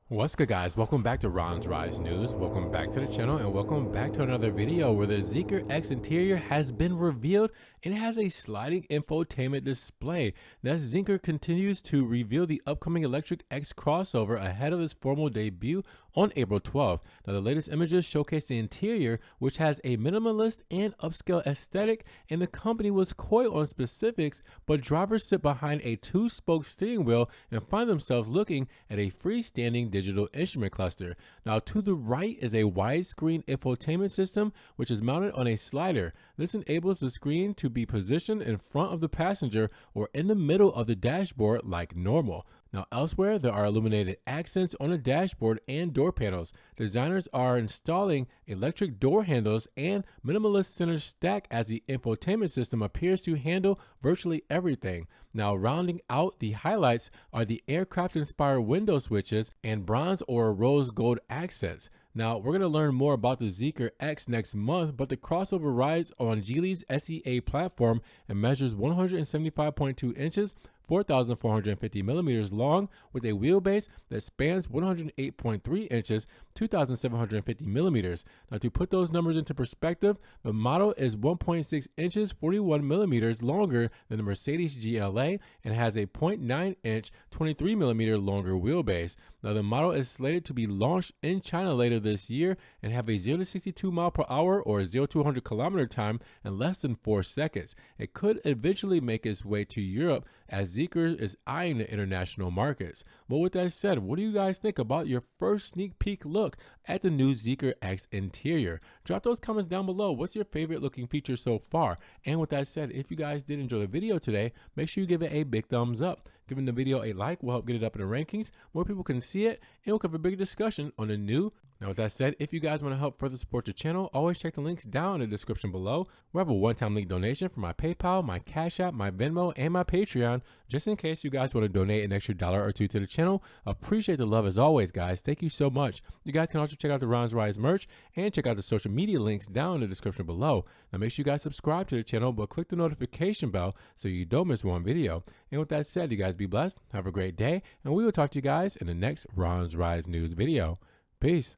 What's good, guys? Welcome back to Ron's Rise News. Welcome back to the channel and welcome back to another video where the Zeekr X interior has been revealed and it has a sliding infotainment display. Now, Zeekr continues to reveal the upcoming Electric X crossover ahead of its formal debut on April 12th. Now, the latest images showcase the interior, which has a minimalist and upscale aesthetic, and the company was coy on specifics, but drivers sit behind a two-spoke steering wheel and find themselves looking at a freestanding digital instrument cluster. Now, to the right is a widescreen infotainment system, which is mounted on a slider. This enables the screen to be positioned in front of the passenger or in the middle of the dashboard like normal. Now, elsewhere, there are illuminated accents on the dashboard and door panels. Designers are installing electric door handles and minimalist center stack as the infotainment system appears to handle virtually everything. Now, rounding out the highlights are the aircraft-inspired window switches and bronze or rose gold accents. Now, we're going to learn more about the Zeekr X next month, but the crossover rides on Geely's SEA platform and measures 175.2 inches, 4,450 millimeters long, with a wheelbase that spans 108.3 inches, 2,750 millimeters. Now, to put those numbers into perspective, the model is 1.6 inches, 41 millimeters longer than the Mercedes GLA and has a 0.9 inch, 23 millimeter longer wheelbase. Now, the model is slated to be launched in China later this year and have a 0 to 62 mile per hour or 0 to 100 kilometer time in less than 4 seconds. It could eventually make its way to Europe as Zeekr is eyeing the international markets. But with that said, what do you guys think about your first sneak peek look at the new Zeekr X interior? Drop those comments down below. What's your favorite looking feature so far? And with that said, if you guys did enjoy the video today, make sure you give it a big thumbs up. Giving the video a like will help get it up in the rankings. More people can see it and we'll have a bigger discussion on the new. Now, with that said, if you guys want to help further support the channel, always check the links down in the description below. We have a one-time link donation for my PayPal, my Cash App, my Venmo, and my Patreon, just in case you guys want to donate an extra $1 or $2 to the channel. Appreciate the love as always, guys. Thank you so much. You guys can also check out the Ron's Rise merch and check out the social media links down in the description below. Now, make sure you guys subscribe to the channel, but click the notification bell so you don't miss one video. And with that said, you guys be blessed, have a great day, and we will talk to you guys in the next Ron's Rise News video. Peace.